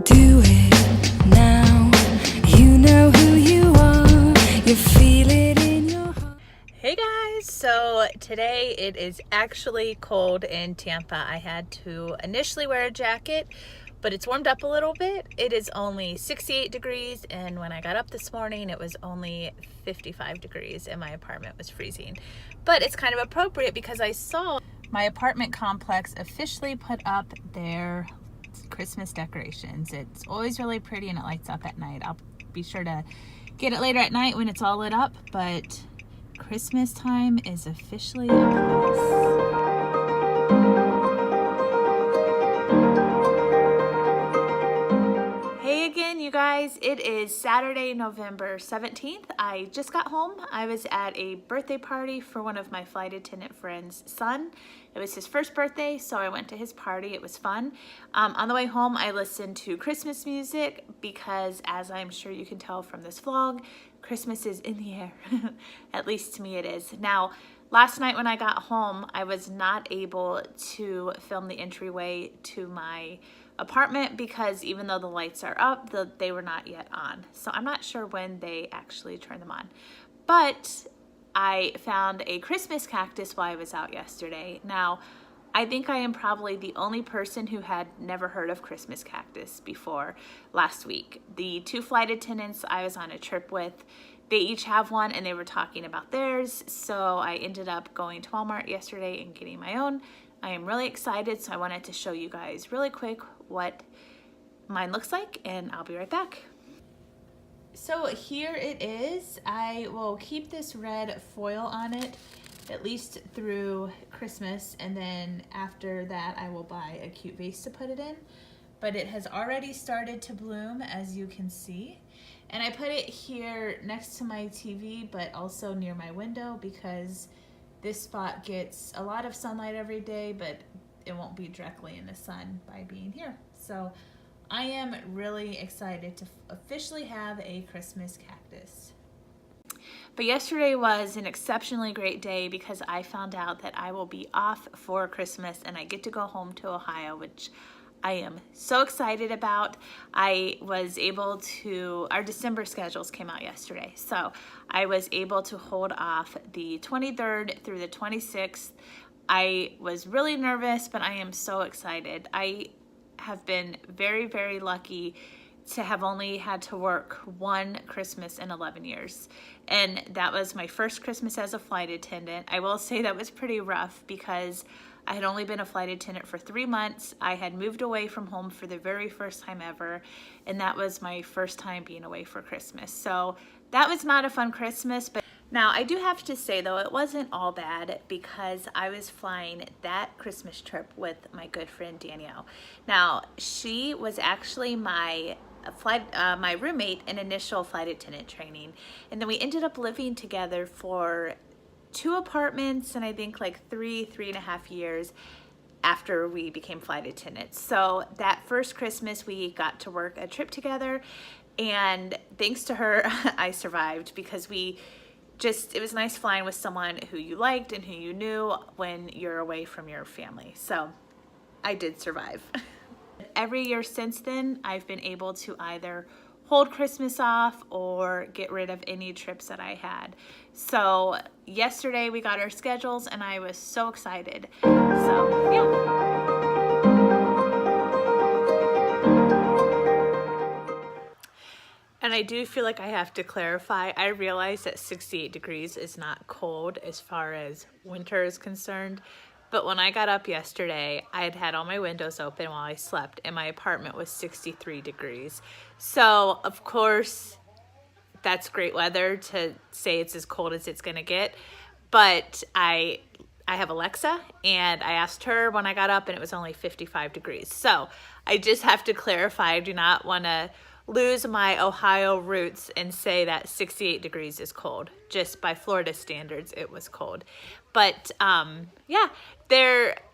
Do it now. You know who you are. You feel it in your heart. Hey guys, so today it is actually cold in Tampa. I had to initially wear a jacket, but it's warmed up a little bit. It is only 68 degrees, and when I got up this morning it was only 55 degrees and my apartment was freezing. But it's kind of appropriate because I saw my apartment complex officially put up their Christmas decorations. It's always really pretty and it lights up at night. I'll be sure to get it later at night when it's all lit up, but Christmas time is officially upon us. Hey again, you guys. It is Saturday, November 17th. I just got home. I was at a birthday party for one of my flight attendant friend's son. It was his first birthday, so I went to his party. It was fun. On the way home, I listened to Christmas music because, as I'm sure you can tell from this vlog, Christmas is in the air. At least to me it is. Now, last night when I got home, I was not able to film the entryway to my apartment because even though the lights are up, they were not yet on. So I'm not sure when they actually turn them on. But I found a Christmas cactus while I was out yesterday. Now, I think I am probably the only person who had never heard of Christmas cactus before last week. The two flight attendants I was on a trip with, they each have one and they were talking about theirs. So I ended up going to Walmart yesterday and getting my own. I am really excited, so I wanted to show you guys really quick what mine looks like, and I'll be right back. So here it is. I will keep this red foil on it at least through Christmas, and then after that I will buy a cute vase to put it in. But it has already started to bloom, as you can see. And I put it here next to my TV, but also near my window because this spot gets a lot of sunlight every day, but it won't be directly in the sun by being here. So I am really excited to officially have a Christmas cactus. But yesterday was an exceptionally great day because I found out that I will be off for Christmas and I get to go home to Ohio, which I am so excited about. I was able to, our December schedules came out yesterday, so I was able to hold off the 23rd through the 26th. I was really nervous, but I am so excited. I have been very, very lucky to have only had to work one Christmas in 11 years. And that was my first Christmas as a flight attendant. I will say that was pretty rough because I had only been a flight attendant for 3 months. I had moved away from home for the very first time ever, and that was my first time being away for Christmas. So that was not a fun Christmas, but now I do have to say though, it wasn't all bad because I was flying that Christmas trip with my good friend Danielle. Now, she was actually my roommate in initial flight attendant training, and then we ended up living together for 2 apartments and I think like 3.5 years after we became flight attendants. So that first Christmas we got to work a trip together, and thanks to her I survived because it was nice flying with someone who you liked and who you knew when you're away from your family. So I did survive. Every year since then, I've been able to either hold Christmas off or get rid of any trips that I had. So yesterday we got our schedules and I was so excited. So yeah. And I do feel like I have to clarify, I realize that 68 degrees is not cold as far as winter is concerned. But when I got up yesterday, I had all my windows open while I slept and my apartment was 63 degrees. So of course, that's great weather to say it's as cold as it's gonna get. But I have Alexa and I asked her when I got up and it was only 55 degrees. So I just have to clarify, I do not wanna lose my Ohio roots and say that 68 degrees is cold. Just by Florida standards, it was cold. But yeah,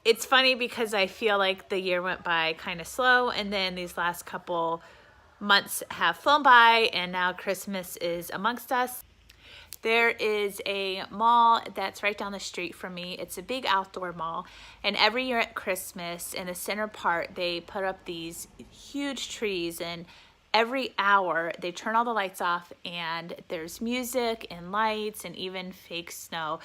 it's funny because I feel like the year went by kind of slow, and then these last couple months have flown by, and now Christmas is amongst us. There is a mall that's right down the street from me. It's a big outdoor mall, and every year at Christmas in the center part they put up these huge trees, and every hour they turn all the lights off and there's music and lights and even fake snow.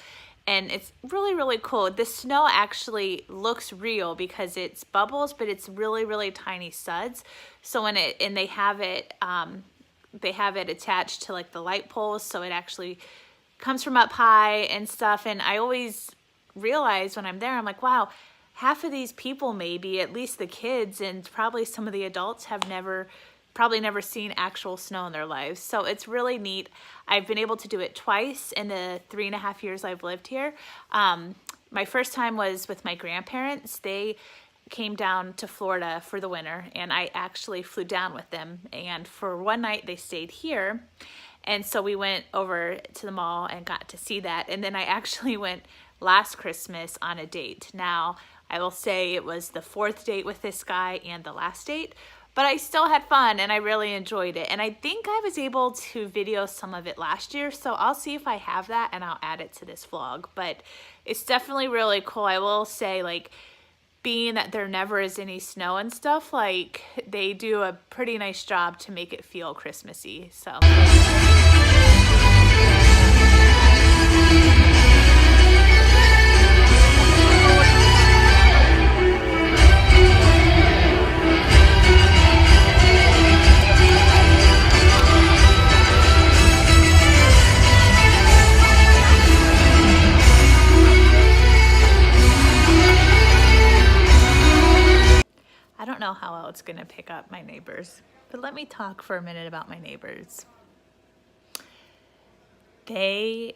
And it's really, really cool. The snow actually looks real because it's bubbles, but it's really, really tiny suds. So when they have it attached to like the light poles, so it actually comes from up high and stuff. And I always realize when I'm there, I'm like, wow, half of these people, maybe at least the kids and probably some of the adults, have probably never seen actual snow in their lives. So it's really neat. I've been able to do it twice in the 3.5 years I've lived here. My first time was with my grandparents. They came down to Florida for the winter, and I actually flew down with them. And for one night they stayed here. And so we went over to the mall and got to see that. And then I actually went last Christmas on a date. Now, I will say it was the 4th date with this guy and the last date, but I still had fun and I really enjoyed it. And I think I was able to video some of it last year, so I'll see if I have that and I'll add it to this vlog. But it's definitely really cool. I will say, like, being that there never is any snow and stuff, like, they do a pretty nice job to make it feel Christmassy. So I don't know how else it's gonna pick up my neighbors, but let me talk for a minute about my neighbors. Their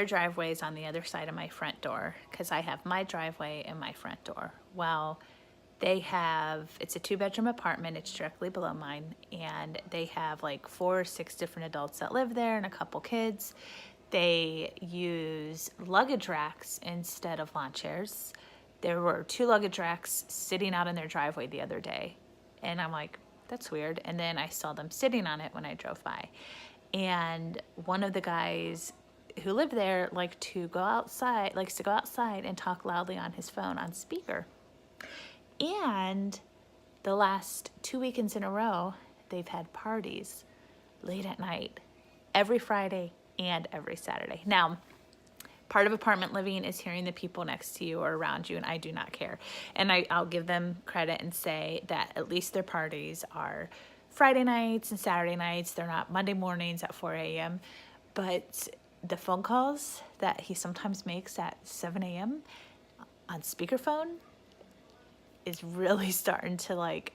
driveway is on the other side of my front door because I have my driveway and my front door. Well, it's a 2-bedroom apartment. It's directly below mine, and they have like 4 or 6 different adults that live there and a couple kids. They use luggage racks instead of lawn chairs. There were 2 luggage racks sitting out in their driveway the other day, and I'm like, that's weird. And then I saw them sitting on it when I drove by. And one of the guys who lived there likes to go outside and talk loudly on his phone on speaker. And the last 2 weekends in a row, they've had parties late at night, every Friday and every Saturday. Now, part of apartment living is hearing the people next to you or around you, and I do not care. And I'll give them credit and say that at least their parties are Friday nights and Saturday nights. They're not Monday mornings at 4 a.m. But the phone calls that he sometimes makes at 7 a.m. on speakerphone is really starting to, like,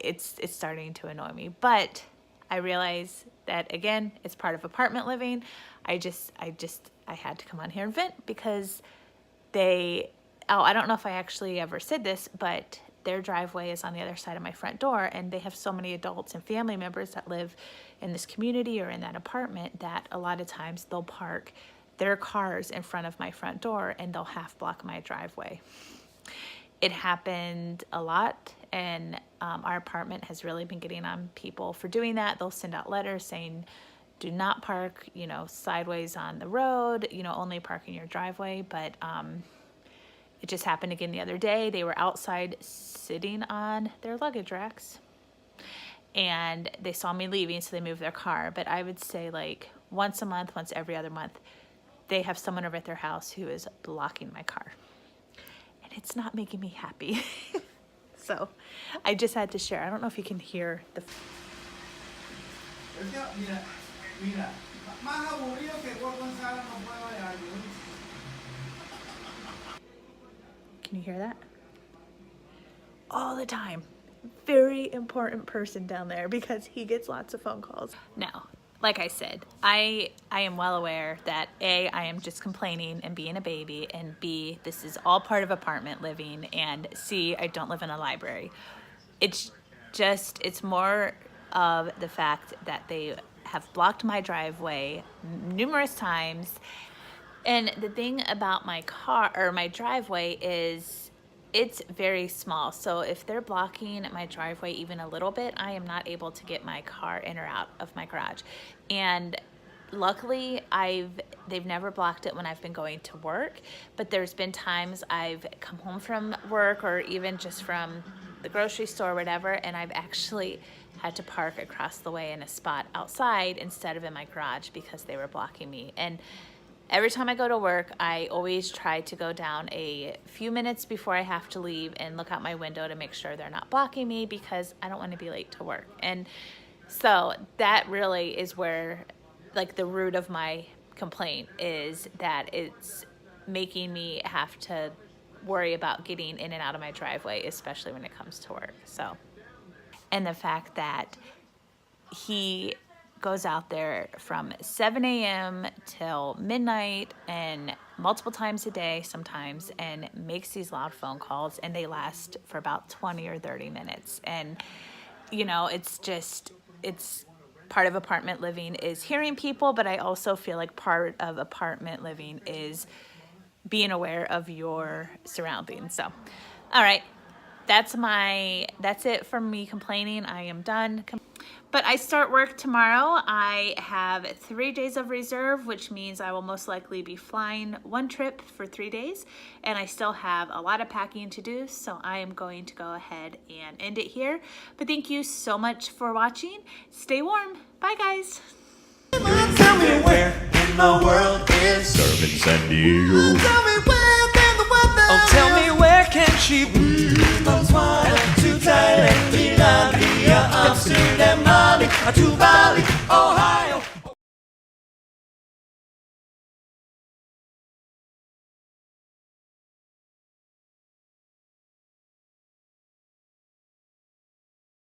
it's starting to annoy me. But I realize that, again, it's part of apartment living. I had to come on here and vent because I don't know if I actually ever said this, but their driveway is on the other side of my front door, and they have so many adults and family members that live in this community or in that apartment that a lot of times they'll park their cars in front of my front door and they'll half block my driveway. It happened a lot, and our apartment has really been getting on people for doing that. They'll send out letters saying, do not park, sideways on the road, only park in your driveway. But it just happened again the other day. They were outside sitting on their luggage racks, and they saw me leaving, so they moved their car. But I would say, like, once a month, once every other month, they have someone over at their house who is blocking my car. And it's not making me happy. So I just had to share. I don't know if you can hear the... Can you hear that? All the time. Very important person down there because he gets lots of phone calls. Now, like I said, I am well aware that A, I am just complaining and being a baby, and B, this is all part of apartment living, and C, I don't live in a library. It's more of the fact that they have blocked my driveway numerous times. And the thing about my car or my driveway is it's very small. So if they're blocking my driveway even a little bit, I am not able to get my car in or out of my garage. And luckily they've never blocked it when I've been going to work, but there's been times I've come home from work or even just from the grocery store or whatever, and I've actually had to park across the way in a spot outside instead of in my garage because they were blocking me. And every time I go to work, I always try to go down a few minutes before I have to leave and look out my window to make sure they're not blocking me because I don't want to be late to work. And so that really is where, like, the root of my complaint is that it's making me have to worry about getting in and out of my driveway, especially when it comes to work. So, and the fact that he goes out there from 7 a.m. till midnight and multiple times a day sometimes and makes these loud phone calls, and they last for about 20 or 30 minutes. And, you know, it's part of apartment living is hearing people, but I also feel like part of apartment living is being aware of your surroundings. So, all right. That's it for me complaining. I am done. But I start work tomorrow. I have 3 days of reserve, which means I will most likely be flying one trip for 3 days. And I still have a lot of packing to do, so I am going to go ahead and end it here. But thank you so much for watching. Stay warm. Bye, guys. Tell me where in the world is Serving San Diego. Tell me where in the world. Oh, tell me where can she be? To Thailand, Finlandia, Amsterdam, Bali, to Bali, oh